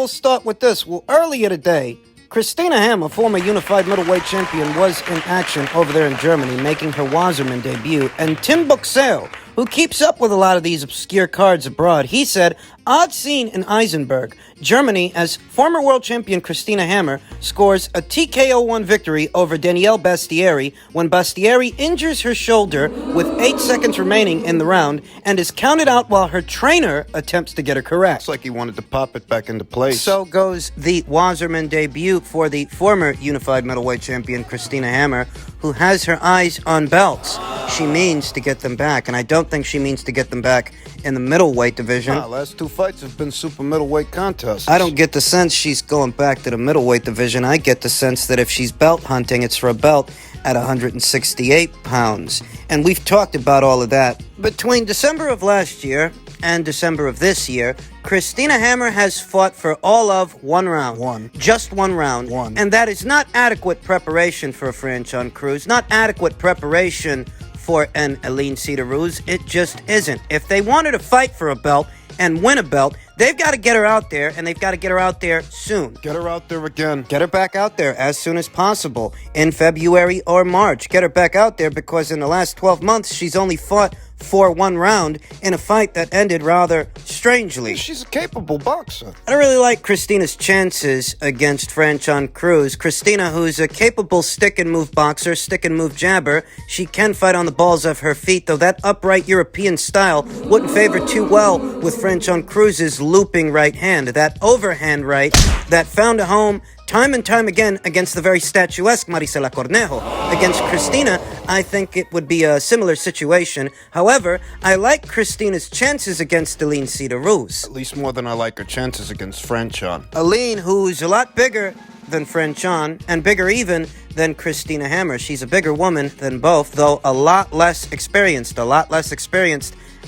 we'll start with this. Well, earlier today, Christina Hammer, former unified middleweight champion, was in action over there in Germany, making her Wasserman debut. And Tim Buxell, who keeps up with a lot of these obscure cards abroad, he said, odds seen in Eisenberg, Germany, as former world champion Christina Hammer scores a TKO-1 victory over Danielle Bastieri when Bastieri injures her shoulder with 8 seconds remaining in the round and is counted out while her trainer attempts to get her correct. Looks like he wanted to pop it back into place. So goes the Wasserman debut for the former unified middleweight champion Christina Hammer, who has her eyes on belts. She means to get them back, and I don't think she means to get them back in the middleweight division. Last 2 fights have been super middleweight contests. I don't get the sense she's going back to the middleweight division. I get the sense that if she's belt hunting, it's for a belt at 168 pounds. And we've talked about all of that. Between December of last year and December of this year, Christina Hammer has fought for all of 1 round. Just 1 round. And that is not adequate preparation for a Franchon Cruz, not adequate preparation for an Aline Cederroos. It just isn't. If they wanted to fight for a belt and win a belt, they've got to get her out there, and they've got to get her out there soon. Get her out there again. Get her back out there as soon as possible, in February or March. Get her back out there, because in the last 12 months, she's only fought for 1 round in a fight that ended rather strangely. She's a capable boxer. I don't really like Christina's chances against Franchon Cruz. Christina, who's a capable stick-and-move boxer, stick-and-move jabber, she can fight on the balls of her feet, though that upright European style wouldn't favor too well with Franchon Cruz's looping right hand. That overhand right that found a home time and time again against the very statuesque Marisela Cornejo. Against Christina, I think it would be a similar situation. However, I like Christina's chances against Aline Cederroos. At least more than I like her chances against Franchon. Aline, who's a lot bigger than Franchon, and bigger even than Christina Hammer. She's a bigger woman than both, though a lot less experienced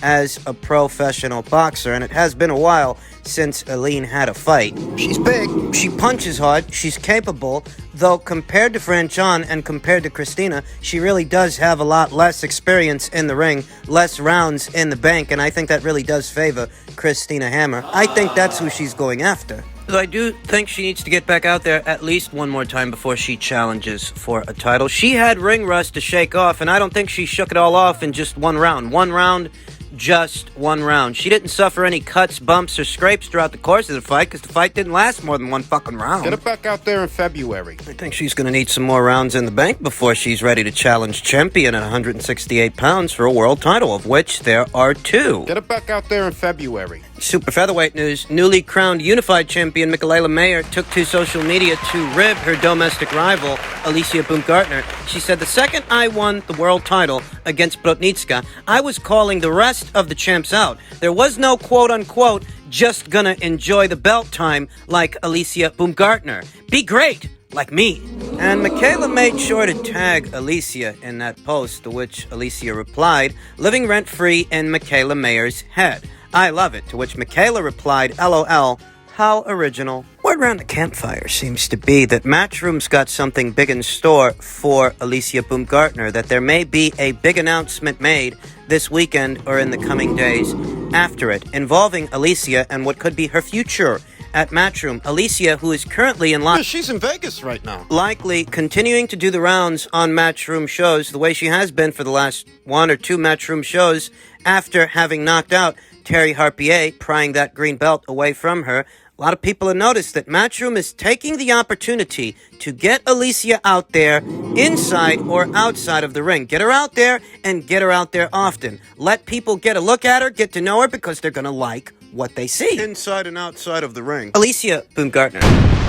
as a professional boxer, and it has been a while since Aline had a fight. She's big, she punches hard, she's capable, though compared to Franchon and compared to Christina, she really does have a lot less experience in the ring, less rounds in the bank, and I think that really does favor Christina Hammer. I think that's who she's going after. I do think she needs to get back out there at least one more time before she challenges for a title. She had ring rust to shake off, and I don't think she shook it all off in just 1 round. Just 1 round. She didn't suffer any cuts, bumps, or scrapes throughout the course of the fight, because the fight didn't last more than 1 fucking round. Get her back out there in February. I think she's going to need some more rounds in the bank before she's ready to challenge champion at 168 pounds for a world title, of which there are 2. Get her back out there in February. Super featherweight news. Newly crowned unified champion Mikaela Mayer took to social media to rib her domestic rival, Alicia Baumgardner. She said, "The second I won the world title against Brotnicka, I was calling the rest of the champs out. There was no quote-unquote just gonna enjoy the belt time like Alicia Baumgardner. Be great, like me." And Mikaela made sure to tag Alicia in that post, to which Alicia replied, "Living rent-free in Mikaela Mayer's head. I love it," to which Mikaela replied, "LOL, how original." Word around the campfire seems to be that Matchroom's got something big in store for Alicia Baumgardner, that there may be a big announcement made this weekend or in the coming days after it, involving Alicia and what could be her future at Matchroom. Alicia, who is currently in She's in Vegas right now. likely continuing to do the rounds on Matchroom shows the way she has been for the last 1 or 2 Matchroom shows after having knocked out Terry Harpier, prying that green belt away from her. A lot of people have noticed that Matchroom is taking the opportunity to get Alicia out there inside or outside of the ring. Get her out there and get her out there often. Let people get a look at her, get to know her, because they're going to like what they see. Inside and outside of the ring. Alicia Baumgardner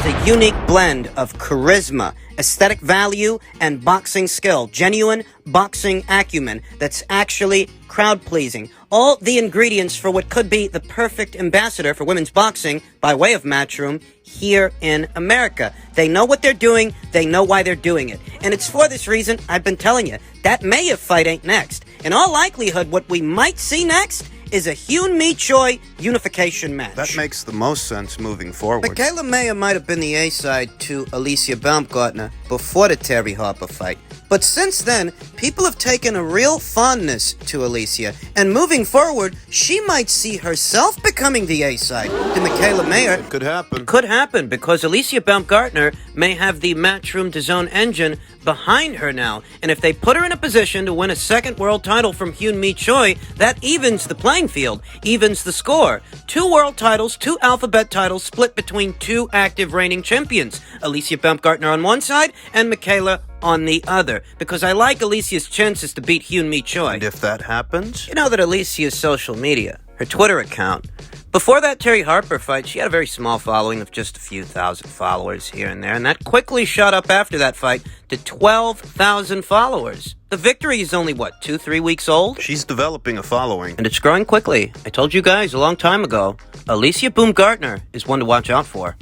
is a unique blend of charisma, aesthetic value, and boxing skill. Genuine boxing acumen that's actually crowd-pleasing. All the ingredients for what could be the perfect ambassador for women's boxing by way of Matchroom here in America. They know what they're doing. They know why they're doing it. And it's for this reason I've been telling you, that Mayer fight ain't next. In all likelihood, what we might see next is a Hyun-Mi Choi unification match. That makes the most sense moving forward. Mikaela Mayer might have been the A-side to Alicia Baumgardner before the Terry Harper fight. But since then, people have taken a real fondness to Alicia, and moving forward, she might see herself becoming the A-side to Michaela Mayer. It could happen. Could happen, because Alicia Baumgardner may have the Matchroom DAZN engine behind her now, and if they put her in a position to win a second world title from Hyun Mi Choi, that evens the playing field, evens the score. 2 world titles, 2 alphabet titles split between 2 active reigning champions, Alicia Baumgardner on one side and Michaela on the other, because I like Alicia's chances to beat Hyun Mi Choi. And if that happens? You know that Alicia's social media, her Twitter account, before that Terry Harper fight, she had a very small following of just a few thousand followers here and there, and that quickly shot up after that fight to 12,000 followers. The victory is only, 2-3 weeks old? She's developing a following. And it's growing quickly. I told you guys a long time ago, Alicia Baumgardner is one to watch out for.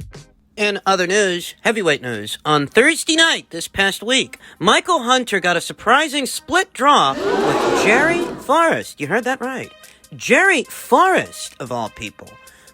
In other news, heavyweight news, on Thursday night this past week, Michael Hunter got a surprising split draw with Jerry Forrest. You heard that right. Jerry Forrest, of all people.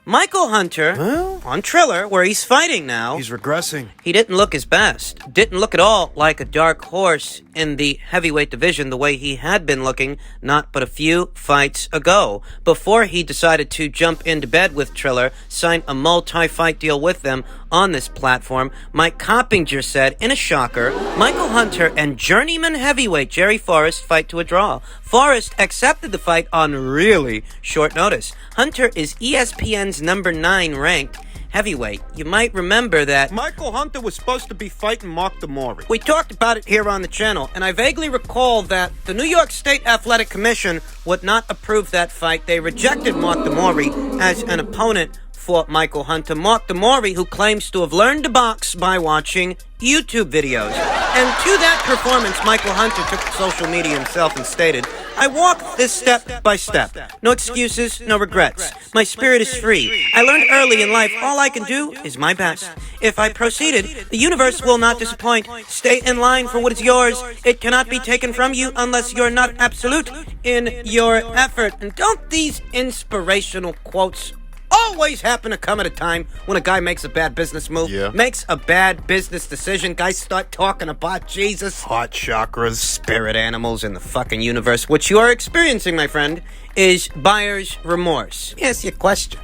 Michael Hunter, on Triller, where he's fighting now. He's regressing. He didn't look his best. Didn't look at all like a dark horse in the heavyweight division the way he had been looking not but a few fights ago. Before he decided to jump into bed with Triller, sign a multi-fight deal with them on this platform, Mike Coppinger said, in a shocker, Michael Hunter and journeyman heavyweight Jerry Forrest fight to a draw. Forrest accepted the fight on really short notice. Hunter is ESPN's number 9 ranked heavyweight. You might remember that Michael Hunter was supposed to be fighting Mark Demori. we talked about it here on the channel, and I vaguely recall that the New York State Athletic Commission would not approve that fight. They rejected Mark Demori as an opponent for Michael Hunter. Mark Demori, who claims to have learned to box by watching YouTube videos. And to that performance, Michael Hunter took to social media himself and stated, I walk this step by step. No excuses, no regrets. My spirit is free. I learned early in life all I can do is my best. If I proceeded, the universe will not disappoint. Stay in line for what is yours. It cannot be taken from you unless you're not absolute in your effort. And don't these inspirational quotes always happen to come at a time when a guy makes a bad business move, makes a bad business decision? Guys start talking about Jesus, Heart chakras. spirit animals in the fucking universe. What you are experiencing, my friend, is buyer's remorse. Let me ask you a question.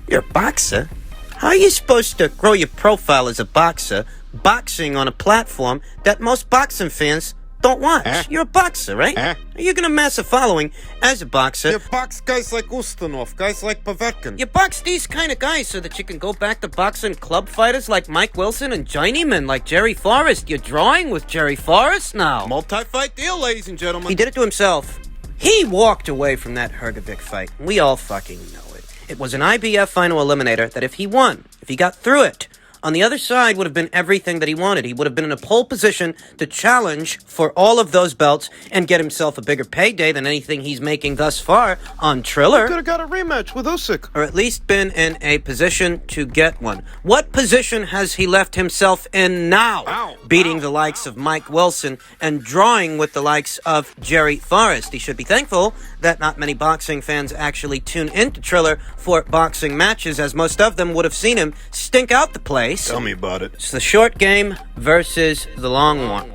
You're a boxer. How are you supposed to grow your profile as a boxer, boxing on a platform that most boxing fans don't watch? You're a boxer, right? You're gonna amass a following as a boxer. You box guys like Ustinov, guys like Povetkin. You box these kind of guys so that you can go back to boxing club fighters like Mike Wilson and journeymen like Jerry Forrest. You're drawing with Jerry Forrest now. Multi-fight deal, ladies and gentlemen. He did it to himself. He walked away from that Hergovic fight. We all fucking know it. It was an IBF final eliminator that if he won, if he got through it, on the other side would have been everything that he wanted. He would have been in a pole position to challenge for all of those belts and get himself a bigger payday than anything he's making thus far on Triller. Could have got a rematch with Usyk. Or at least been in a position to get one. What position has he left himself in now? Beating the likes of Mike Wilson and drawing with the likes of Jerry Forrest. He should be thankful that not many boxing fans actually tune into Triller for boxing matches, as most of them would have seen him stink out the place. Tell me about it. It's the short game versus the long one.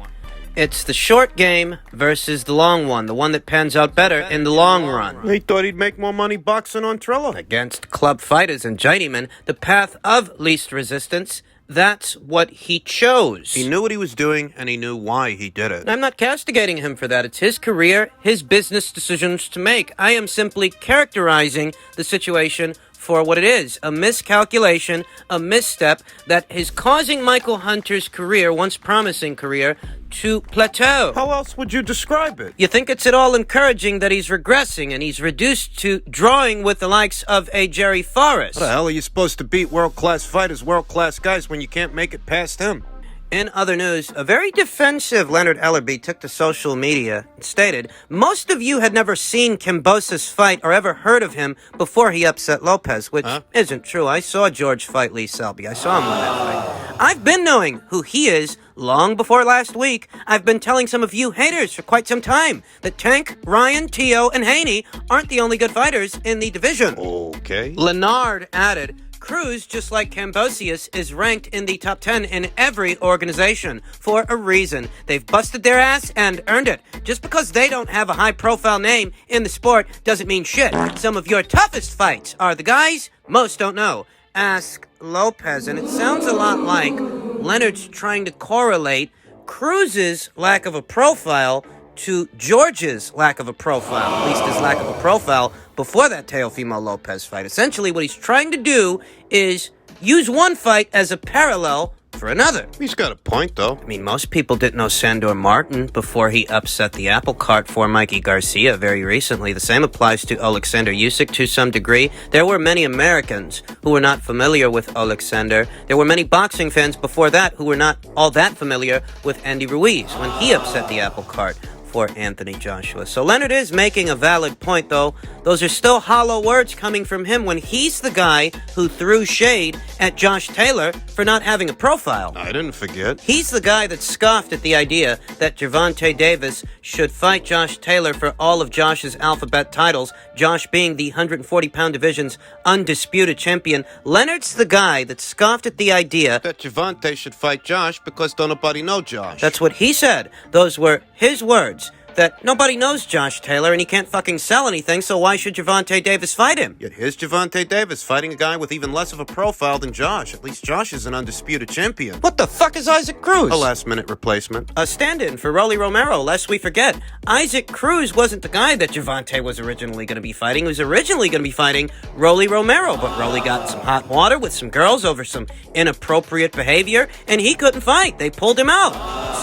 It's the short game versus the long one, the one that pans out better in the long run. He thought he'd make more money boxing on Triller. Against club fighters and journeymen, the path of least resistance, that's what he chose. He knew what he was doing, and he knew why he did it. I'm not castigating him for that. It's his career, his business decisions to make. I am simply characterizing the situation for what it is, a miscalculation, a misstep that is causing Michael Hunter's career, once promising career, to plateau. How else would you describe it? You think it's at all encouraging that he's regressing and he's reduced to drawing with the likes of a Jerry Forrest? How the hell are you supposed to beat world-class fighters, world-class guys, when you can't make it past him? In other news, a very defensive Leonard Ellerbe took to social media and stated, most of you had never seen Kambosos fight or ever heard of him before he upset Lopez, which isn't true. I saw George fight Lee Selby. I saw him on that fight. I've been knowing who he is long before last week. I've been telling some of you haters for quite some time that Tank, Ryan, Tio, and Haney aren't the only good fighters in the division. Okay. Leonard added, Cruz, just like Cambosius, is ranked in the top 10 in every organization for a reason. They've busted their ass and earned it. Just because they don't have a high-profile name in the sport doesn't mean shit. Some of your toughest fights are the guys most don't know. Ask Lopez, and it sounds a lot like Leonard's trying to correlate Cruz's lack of a profile to George's lack of a profile, at least his lack of a profile before that Teofimo Lopez fight. Essentially, what he's trying to do is use one fight as a parallel for another. He's got a point, though. I mean, most people didn't know Sandor Martin before he upset the apple cart for Mikey Garcia very recently. The same applies to Alexander Usyk to some degree. There were many Americans who were not familiar with Alexander. There were many boxing fans before that who were not all that familiar with Andy Ruiz when he upset the apple cart for Anthony Joshua. So Leonard is making a valid point, though. Those are still hollow words coming from him when he's the guy who threw shade at Josh Taylor for not having a profile. I didn't forget. He's the guy that scoffed at the idea that Gervonta Davis should fight Josh Taylor for all of Josh's alphabet titles, Josh being the 140-pound division's undisputed champion. Leonard's the guy that scoffed at the idea that Gervonta should fight Josh because don't nobody know Josh. That's what he said. Those were his words. That nobody knows Josh Taylor and he can't fucking sell anything, so why should Gervonta Davis fight him? Yet here's Gervonta Davis fighting a guy with even less of a profile than Josh. At least Josh is an undisputed champion. What the fuck is Isaac Cruz? A last-minute replacement. A stand-in for Rolly Romero, lest we forget. Isaac Cruz wasn't the guy that Gervonta was originally going to be fighting. He was originally going to be fighting Rolly Romero, but Rolly got in some hot water with some girls over some inappropriate behavior, and he couldn't fight. They pulled him out.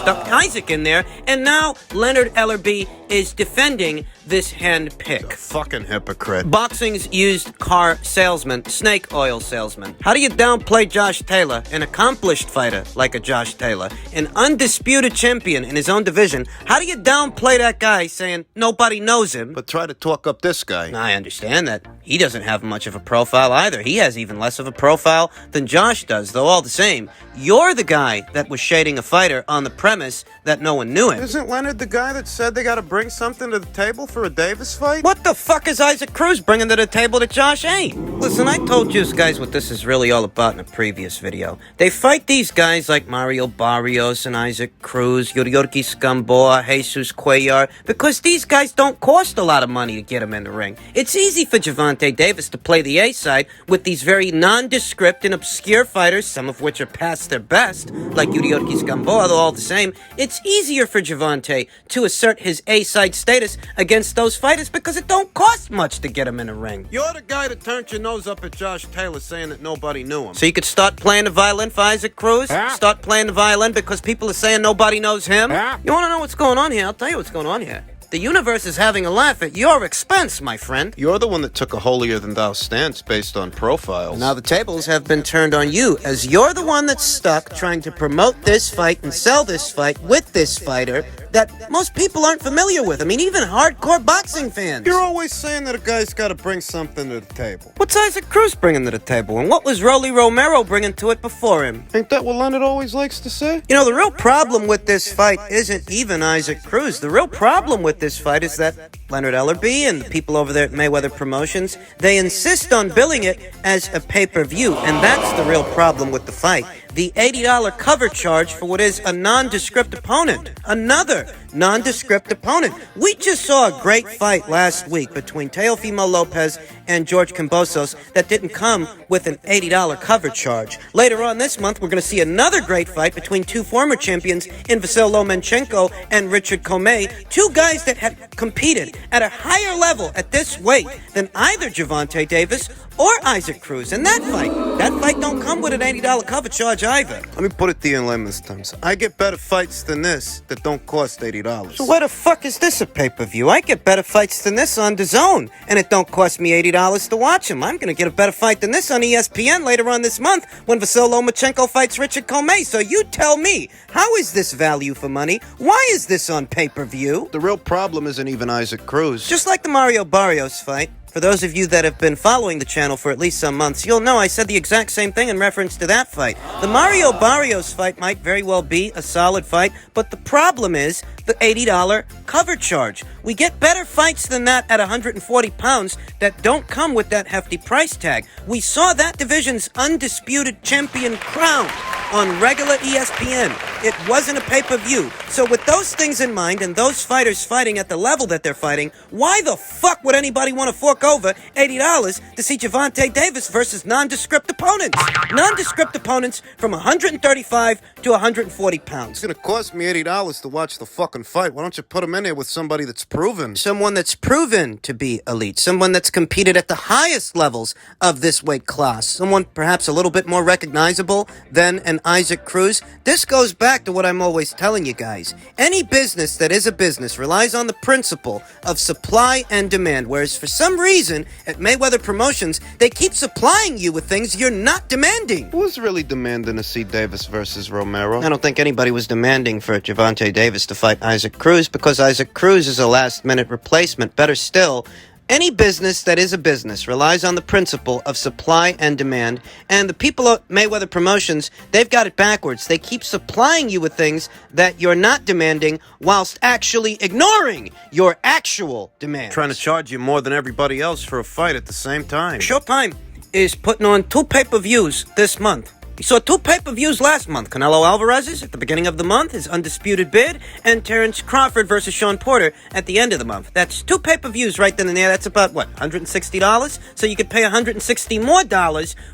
Stuck Isaac in there, and now Leonard Ellerbe is defending this hand pick. Fucking hypocrite. Boxing's used car salesman, snake oil salesman. How do you downplay Josh Taylor, an accomplished fighter like a Josh Taylor, an undisputed champion in his own division? How do you downplay that guy saying nobody knows him? But try to talk up this guy. I understand that. He doesn't have much of a profile either. He has even less of a profile than Josh does, though all the same, you're the guy that was shading a fighter on the premise that no one knew him. Isn't Leonard the guy that said they gotta bring something to the table for a Davis fight? What the fuck is Isaac Cruz bringing to the table that Josh ain't? Listen, I told you guys what this is really all about in a previous video. They fight these guys like Mario Barrios and Isaac Cruz, Yuriorkis Gamboa, Jesus Cuellar, because these guys don't cost a lot of money to get them in the ring. It's easy for Gervonta Davis to play the A side with these very nondescript and obscure fighters, some of which are past their best, like Yuriorkis Gamboa, though all the same. It's easier for Gervonta to assert his A-side status against those fighters because it don't cost much to get him in a ring. You're the guy that turned your nose up at Josh Taylor saying that nobody knew him. So you could start playing the violin for Isaac Cruz? Start playing the violin because people are saying nobody knows him? You want to know what's going on here? I'll tell you what's going on here. The universe is having a laugh at your expense, my friend. You're the one that took a holier-than-thou stance based on profiles. Now the tables have been turned on you, as you're the one that's stuck trying to promote this fight and sell this fight with this fighter that most people aren't familiar with. I mean, even hardcore boxing fans. You're always saying that a guy's got to bring something to the table. What's Isaac Cruz bringing to the table, and what was Rolly Romero bringing to it before him? Ain't that what Leonard always likes to say? You know, the real problem with this fight isn't even Isaac Cruz. The real problem with this fight is that Leonard Ellerbe and the people over there at Mayweather Promotions, they insist on billing it as a pay-per-view, and that's the real problem with the fight. The $80 cover charge for what is a nondescript opponent. Another nondescript opponent. We just saw a great fight last week between Teofimo Lopez and George Kambosos that didn't come with an $80 cover charge. Later on this month, we're going to see another great fight between two former champions in Vasyl Lomachenko and Richard Commey, two guys that had competed at a higher level at this weight than either Gervonta Davis or Isaac Cruz. And that fight don't come with an $80 cover charge either. Let me put it to you in layman's terms. I get better fights than this that don't cost $80. So why the fuck is this a pay-per-view? I get better fights than this on DAZN, and it don't cost me $80 to watch them. I'm gonna get a better fight than this on ESPN later on this month when Vasyl Lomachenko fights Richard Commey. So you tell me, how is this value for money? Why is this on pay-per-view? The real problem isn't even Isaac Cruz. Just like the Mario Barrios fight, For those of you that have been following the channel for at least some months, you'll know I said the exact same thing in reference to that fight. The Mario Barrios fight might very well be a solid fight, but the problem is the $80 cover charge. We get better fights than that at 140 pounds that don't come with that hefty price tag. We saw that division's undisputed champion crowned on regular ESPN. It wasn't a pay-per-view. So with those things in mind and those fighters fighting at the level that they're fighting, why the fuck would anybody want to fork over $80 to see Gervonta Davis versus nondescript opponents? Nondescript opponents from 135 to 140 pounds. It's gonna cost me $80 to watch the fucking fight. Why don't you put him in there with somebody that's proven? Someone that's proven to be elite. Someone that's competed at the highest levels of this weight class. Someone perhaps a little bit more recognizable than an Isaac Cruz. This goes back to what I'm always telling you guys. Any business that is a business relies on the principle of supply and demand, whereas for some reason at Mayweather Promotions, they keep supplying you with things you're not demanding. Who was really demanding to see Davis versus Romero? I don't think anybody was demanding for Gervonta Davis to fight Isaac Cruz because Isaac Cruz is a last-minute replacement. Better still, any business that is a business relies on the principle of supply and demand, and the people at Mayweather Promotions, they've got it backwards. They keep supplying you with things that you're not demanding whilst actually ignoring your actual demands. Trying to charge you more than everybody else for a fight at the same time. Showtime is putting on 2 pay-per-views this month. We saw 2 pay-per-views last month. Canelo Alvarez's at the beginning of the month, his undisputed bid, and Terrence Crawford versus Sean Porter at the end of the month. That's 2 pay-per-views right then and there. That's about, what, $160? So you could pay $160 more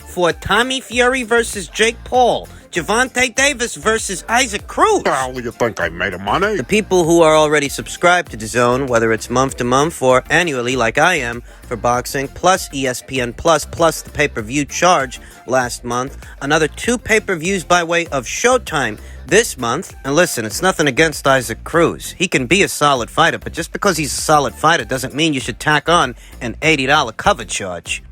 for Tommy Fury versus Jake Paul, Gervonta Davis versus Isaac Cruz. How do you think I made money? The people who are already subscribed to DAZN, whether it's month to month or annually like I am for boxing, plus ESPN plus the pay-per-view charge last month, another 2 pay-per-views by way of Showtime this month. And listen, it's nothing against Isaac Cruz. He can be a solid fighter, but just because he's a solid fighter doesn't mean you should tack on an $80 cover charge.